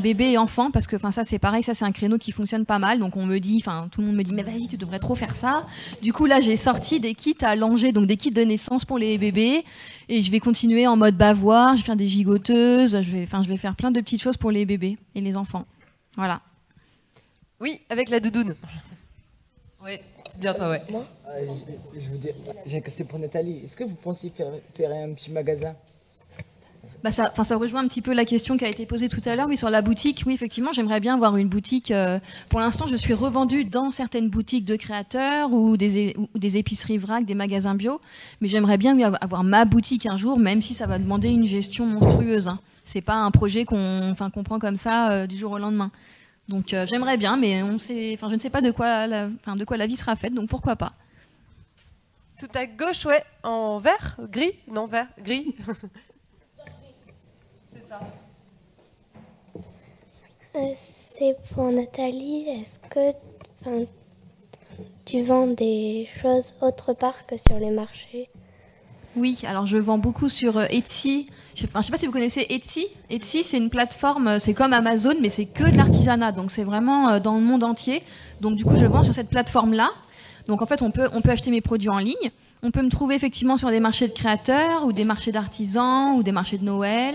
bébé et enfant, parce que ça c'est pareil, ça c'est un créneau qui fonctionne pas mal. Donc on me dit, tout le monde me dit mais vas-y tu devrais trop faire ça. Du coup là j'ai sorti des kits à langer, donc des kits de naissance pour les bébés. Et je vais continuer en mode bavoir, je vais faire des gigoteuses, je vais faire plein de petites choses pour les bébés et les enfants. Voilà. Oui, avec la doudoune. Oui, c'est bien toi, ouais. Moi je vous dis, j'ai que c'est pour Nathalie. Est-ce que vous pensez faire un petit magasin? Ça rejoint un petit peu la question qui a été posée tout à l'heure, oui, sur la boutique. Oui, effectivement, j'aimerais bien avoir une boutique. Pour l'instant, je suis revendue dans certaines boutiques de créateurs ou des épiceries vrac, des magasins bio. Mais j'aimerais bien avoir ma boutique un jour, même si ça va demander une gestion monstrueuse. Hein. C'est pas un projet qu'on prend comme ça du jour au lendemain. Donc j'aimerais bien, mais je ne sais pas de quoi la vie sera faite, donc pourquoi pas. Tout à gauche, ouais, en vert, gris, non vert, gris. C'est ça. C'est pour Nathalie. Est-ce que tu vends des choses autre part que sur les marchés? Oui, alors je vends beaucoup sur Etsy. Je sais pas si vous connaissez Etsy. Etsy, c'est une plateforme, c'est comme Amazon, mais c'est que de l'artisanat. Donc c'est vraiment dans le monde entier. Donc du coup, je vends sur cette plateforme-là. Donc en fait, on peut acheter mes produits en ligne. On peut me trouver effectivement sur des marchés de créateurs ou des marchés d'artisans ou des marchés de Noël.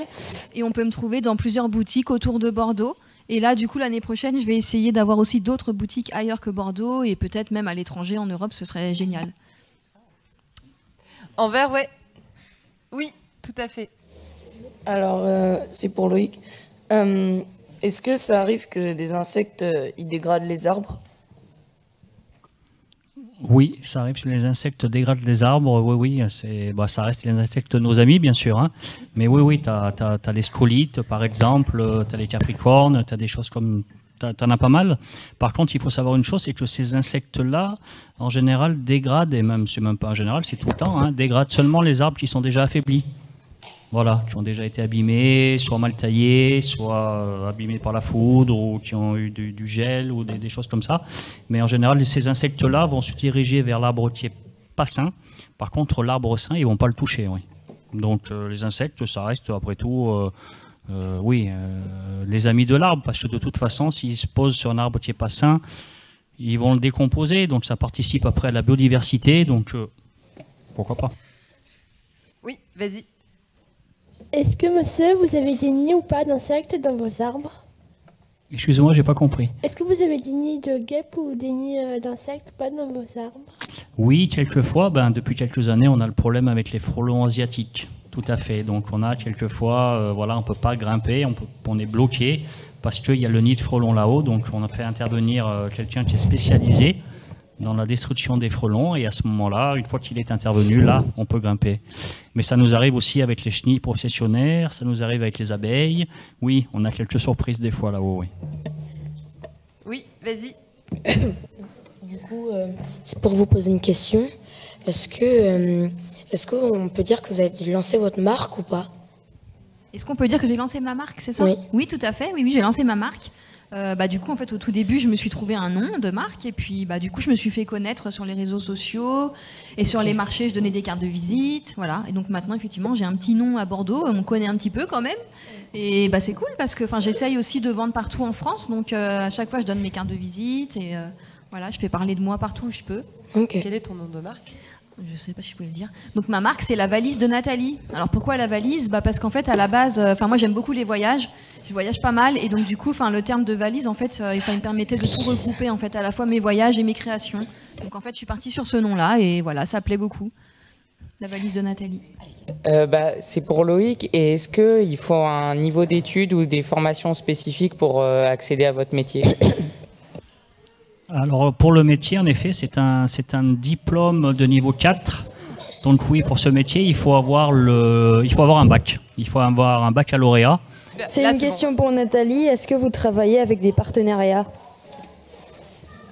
Et on peut me trouver dans plusieurs boutiques autour de Bordeaux. Et là, du coup, l'année prochaine, je vais essayer d'avoir aussi d'autres boutiques ailleurs que Bordeaux et peut-être même à l'étranger, en Europe, ce serait génial. En vert, ouais. Oui, tout à fait. Alors, c'est pour Loïc. Est-ce que ça arrive que des insectes ils dégradent les arbres? Oui, ça arrive que les insectes dégradent les arbres. Oui, ça reste les insectes nos amis, bien sûr. Hein. Mais oui, tu as les scolites, par exemple, tu as les capricornes, tu as des choses comme... Tu en as pas mal. Par contre, il faut savoir une chose, c'est que ces insectes-là, en général, dégradent, et même, c'est même pas en général, c'est tout le temps, hein, dégradent seulement les arbres qui sont déjà affaiblis. Voilà, qui ont déjà été abîmés, soit mal taillés, soit abîmés par la foudre, ou qui ont eu du gel, ou des choses comme ça. Mais en général, ces insectes-là vont se diriger vers l'arbre qui est pas sain. Par contre, l'arbre sain, ils vont pas le toucher. Oui. Donc, les insectes, ça reste, après tout, les amis de l'arbre, parce que de toute façon, s'ils se posent sur un arbre qui est pas sain, ils vont le décomposer. Donc, ça participe après à la biodiversité. Donc, pourquoi pas? Oui, vas-y. Est-ce que, monsieur, vous avez des nids ou pas d'insectes dans vos arbres? Excusez-moi, j'ai pas compris. Est-ce que vous avez des nids de guêpes ou des nids d'insectes pas dans vos arbres? Oui, quelquefois, depuis quelques années, on a le problème avec les frelons asiatiques. Tout à fait. Donc, on a quelquefois, on ne peut pas grimper, on est bloqué parce qu'il y a le nid de frelons là-haut. Donc, on a fait intervenir quelqu'un qui est spécialisé dans la destruction des frelons, et à ce moment-là, une fois qu'il est intervenu, là, on peut grimper. Mais ça nous arrive aussi avec les chenilles processionnaires, ça nous arrive avec les abeilles. Oui, on a quelques surprises des fois là-haut, oui. Oui, vas-y. Du coup, c'est pour vous poser une question. est-ce qu'on peut dire que vous avez lancé votre marque ou pas? Est-ce qu'on peut dire que j'ai lancé ma marque, c'est ça? Oui. Oui, tout à fait. Oui, j'ai lancé ma marque. Du coup, en fait, au tout début, je me suis trouvé un nom de marque et puis, du coup, je me suis fait connaître sur les réseaux sociaux et sur les marchés. Je donnais des cartes de visite, voilà. Et donc maintenant, effectivement, j'ai un petit nom à Bordeaux. On me connaît un petit peu quand même. Et c'est cool parce que, j'essaye aussi de vendre partout en France. Donc à chaque fois, je donne mes cartes de visite et voilà, je fais parler de moi partout où je peux. Okay. Quel est ton nom de marque? Je ne sais pas si je peux le dire. Donc ma marque, c'est la valise de Nathalie. Alors pourquoi la valise? Parce qu'en fait, à la base, moi j'aime beaucoup les voyages. Je voyage pas mal et donc du coup, le terme de valise, en fait, il me permettait de tout regrouper, en fait, à la fois mes voyages et mes créations. Donc en fait, je suis partie sur ce nom-là et voilà, ça plaît beaucoup. La valise de Nathalie. C'est pour Loïc. Et est-ce qu'il faut un niveau d'études ou des formations spécifiques pour accéder à votre métier? Alors pour le métier, en effet, c'est un diplôme de niveau 4. Donc oui, pour ce métier, il faut avoir un bac. Il faut avoir un baccalauréat. C'est une question pour Nathalie. Est-ce que vous travaillez avec des partenariats?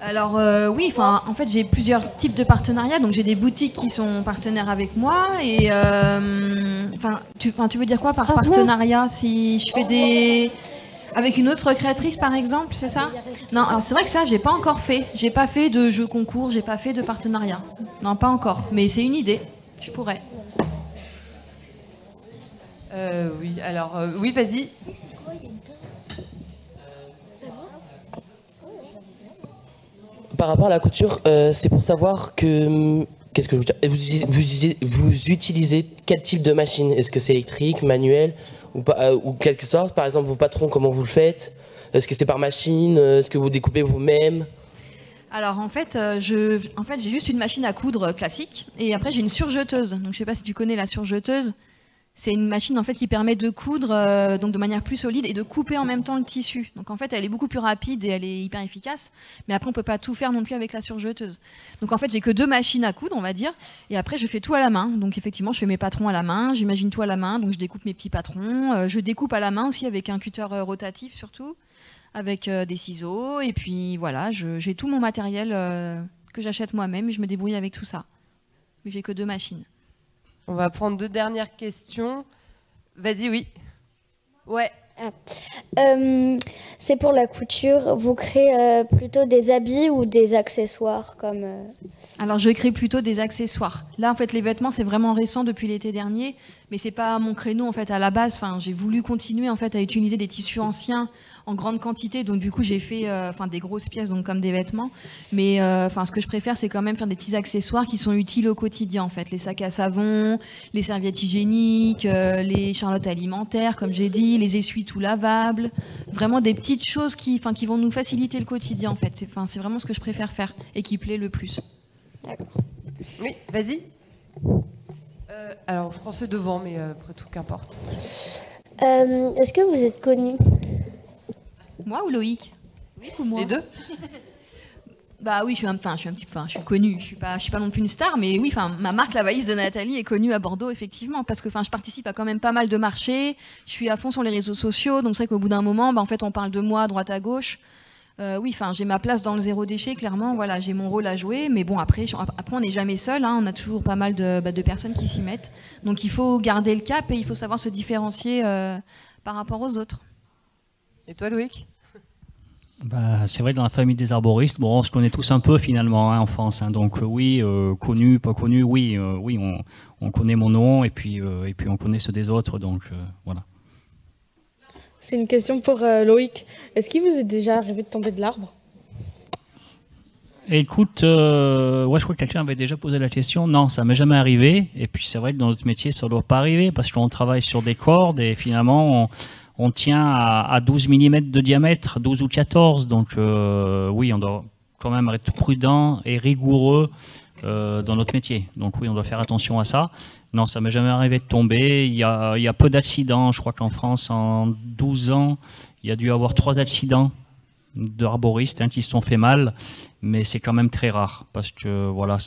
Alors oui, en fait j'ai plusieurs types de partenariats. Donc j'ai des boutiques qui sont partenaires avec moi et tu veux dire quoi par partenariat? Si je fais avec une autre créatrice par exemple, c'est ça? Non, alors c'est vrai que ça j'ai pas encore fait. J'ai pas fait de jeu concours, j'ai pas fait de partenariat. Non, pas encore. Mais c'est une idée. Je pourrais. Oui, alors oui, vas-y. Par rapport à la couture, c'est pour savoir que... Qu'est-ce que je veux dire? Vous utilisez quel type de machine? Est-ce que c'est électrique, manuel ou quelque sorte? Par exemple, vos patrons, comment vous le faites? Est-ce que c'est par machine? Est-ce que vous découpez vous-même? Alors en fait, j'ai juste une machine à coudre classique et après j'ai une surjeteuse. Donc je sais pas si tu connais la surjeteuse. C'est une machine en fait qui permet de coudre donc de manière plus solide et de couper en même temps le tissu. Donc en fait, elle est beaucoup plus rapide et elle est hyper efficace. Mais après, on peut pas tout faire non plus avec la surjeteuse. Donc en fait, j'ai que 2 machines à coudre, on va dire. Et après, je fais tout à la main. Donc effectivement, je fais mes patrons à la main. J'imagine tout à la main. Donc je découpe mes petits patrons. Je découpe à la main aussi avec un cutter rotatif surtout, avec des ciseaux. Et puis voilà, j'ai tout mon matériel que j'achète moi-même et je me débrouille avec tout ça. Mais j'ai que 2 machines. On va prendre 2 dernières questions. Vas-y, oui. Ouais. C'est pour la couture. Vous créez plutôt des habits ou des accessoires comme Alors, je crée plutôt des accessoires. Là, en fait, les vêtements, c'est vraiment récent depuis l'été dernier, mais c'est pas mon créneau en fait à la base. J'ai voulu continuer en fait à utiliser des tissus anciens en grande quantité, donc du coup j'ai fait des grosses pièces donc comme des vêtements, mais ce que je préfère c'est quand même faire des petits accessoires qui sont utiles au quotidien en fait, les sacs à savon, les serviettes hygiéniques, les charlottes alimentaires comme j'ai dit, les essuie-tout lavables, vraiment des petites choses qui vont nous faciliter le quotidien en fait, c'est vraiment ce que je préfère faire et qui plaît le plus. D'accord. Oui, vas-y. Alors je pensais devant, mais après tout qu'importe. Est-ce que vous êtes connu? Moi ou Loïc? Oui, ou moi? Les deux? Bah oui, je suis connue. Je suis pas non plus une star, mais oui, ma marque, la valise de Nathalie, est connue à Bordeaux effectivement, parce que je participe à quand même pas mal de marchés. Je suis à fond sur les réseaux sociaux, donc c'est vrai qu'au bout d'un moment, en fait, on parle de moi à droite à gauche. Oui, j'ai ma place dans le zéro déchet, clairement. Voilà, j'ai mon rôle à jouer, mais bon, après on n'est jamais seul. Hein, on a toujours pas mal de personnes qui s'y mettent. Donc il faut garder le cap et il faut savoir se différencier par rapport aux autres. Et toi, Loïc? C'est vrai que dans la famille des arboristes, on se connaît tous un peu finalement en France. Donc oui, connu, pas connu, oui, on connaît mon nom et puis on connaît ceux des autres. Donc voilà. C'est une question pour Loïc. Est-ce qu'il vous est déjà arrivé de tomber de l'arbre? Écoute, je crois que quelqu'un avait déjà posé la question. Non, ça m'est jamais arrivé. Et puis c'est vrai que dans notre métier, ça ne doit pas arriver parce qu'on travaille sur des cordes et finalement on tient à 12 mm de diamètre, 12 ou 14. Donc oui, on doit quand même être prudent et rigoureux dans notre métier. Donc oui, on doit faire attention à ça. Non, ça m'est jamais arrivé de tomber. Il y a peu d'accidents. Je crois qu'en France, en 12 ans, il y a dû y avoir 3 accidents d'arboristes qui se sont fait mal. Mais c'est quand même très rare parce que voilà,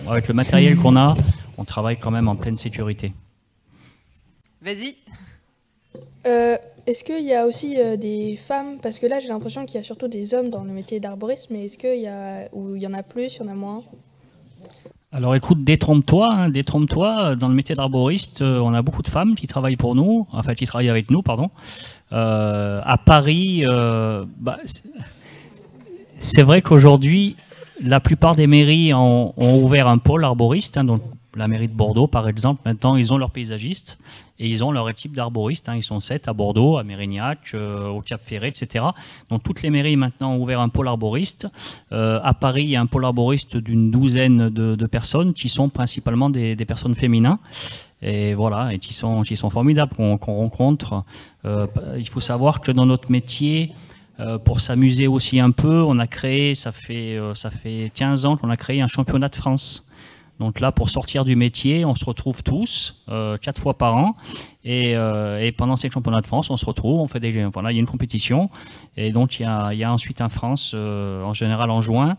avec le matériel qu'on a, on travaille quand même en pleine sécurité. Vas-y. Est-ce qu'il y a aussi des femmes? Parce que là, j'ai l'impression qu'il y a surtout des hommes dans le métier d'arboriste, mais est-ce qu'il y en a plus, il y en a moins? Alors écoute, détrompe-toi, hein, détrompe-toi. Dans le métier d'arboriste, on a beaucoup de femmes qui travaillent pour nous, enfin qui travaillent avec nous, pardon. À Paris, c'est vrai qu'aujourd'hui, la plupart des mairies ont ouvert un pôle arboriste. Hein, donc la mairie de Bordeaux, par exemple, maintenant, ils ont leurs paysagistes et ils ont leur équipe d'arboristes. Hein, ils sont 7 à Bordeaux, à Mérignac, au Cap-Ferré, etc. Donc toutes les mairies maintenant ont ouvert un pôle arboriste. À Paris, il y a un pôle arboriste d'une douzaine de personnes qui sont principalement des personnes féminines. Et voilà, et qui sont formidables, qu'on rencontre. Il faut savoir que dans notre métier, pour s'amuser aussi un peu, on a créé, ça fait 15 ans qu'on a créé un championnat de France. Donc là, pour sortir du métier, on se retrouve tous 4 fois par an. Et pendant ces championnats de France, on se retrouve, on fait voilà, il y a une compétition. Et donc, il y a ensuite un France, en général en juin.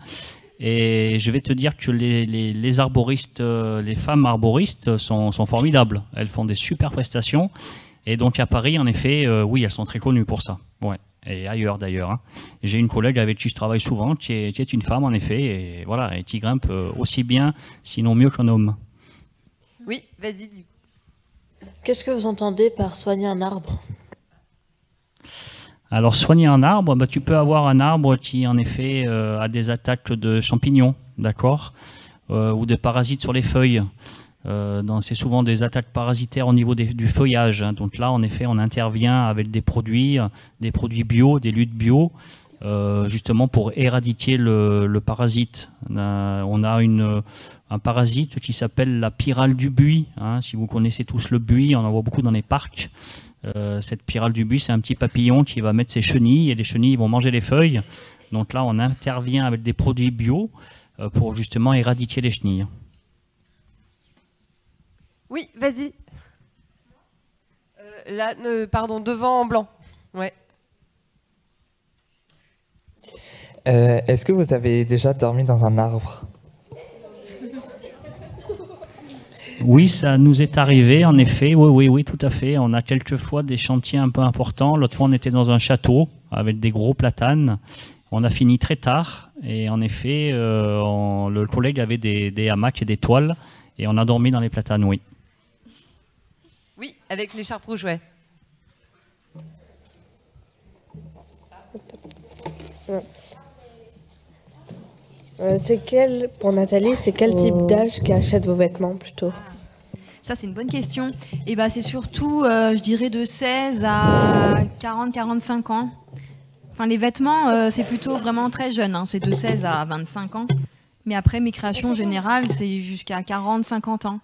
Et je vais te dire que les arboristes, les femmes arboristes sont formidables. Elles font des super prestations. Et donc à Paris, en effet, oui, elles sont très connues pour ça. Ouais. Et ailleurs d'ailleurs. Hein. J'ai une collègue avec qui je travaille souvent, qui est une femme en effet, et voilà, et qui grimpe aussi bien, sinon mieux qu'un homme. Oui, vas-y. Qu'est-ce que vous entendez par soigner un arbre? Alors soigner un arbre, bah, tu peux avoir un arbre qui en effet a des attaques de champignons, d'accord, ou de parasites sur les feuilles. C'est souvent des attaques parasitaires au niveau du feuillage. Hein. Donc là, en effet, on intervient avec des produits bio, des luttes bio, justement pour éradiquer le parasite. On a un parasite qui s'appelle la pyrale du buis. Hein. Si vous connaissez tous le buis, on en voit beaucoup dans les parcs. Cette pyrale du buis, c'est un petit papillon qui va mettre ses chenilles, et les chenilles vont manger les feuilles. Donc là, on intervient avec des produits bio pour justement éradiquer les chenilles. Oui, vas-y. Là, pardon, devant en blanc. Ouais. Est-ce que vous avez déjà dormi dans un arbre? Oui, ça nous est arrivé, en effet. Oui, tout à fait. On a quelquefois des chantiers un peu importants. L'autre fois, on était dans un château avec des gros platanes. On a fini très tard. Et en effet, le collègue avait des hamacs et des toiles. Et on a dormi dans les platanes, oui. Oui, avec l'écharpe rouge, ouais. Pour Nathalie, c'est quel type d'âge qui achète vos vêtements plutôt? Ça, c'est une bonne question. Et ben, c'est surtout, je dirais, de 16 à 40-45 ans. Enfin, les vêtements, c'est plutôt vraiment très jeune. Hein. C'est de 16 à 25 ans. Mais après, mes créations générales, c'est jusqu'à 40-50 ans.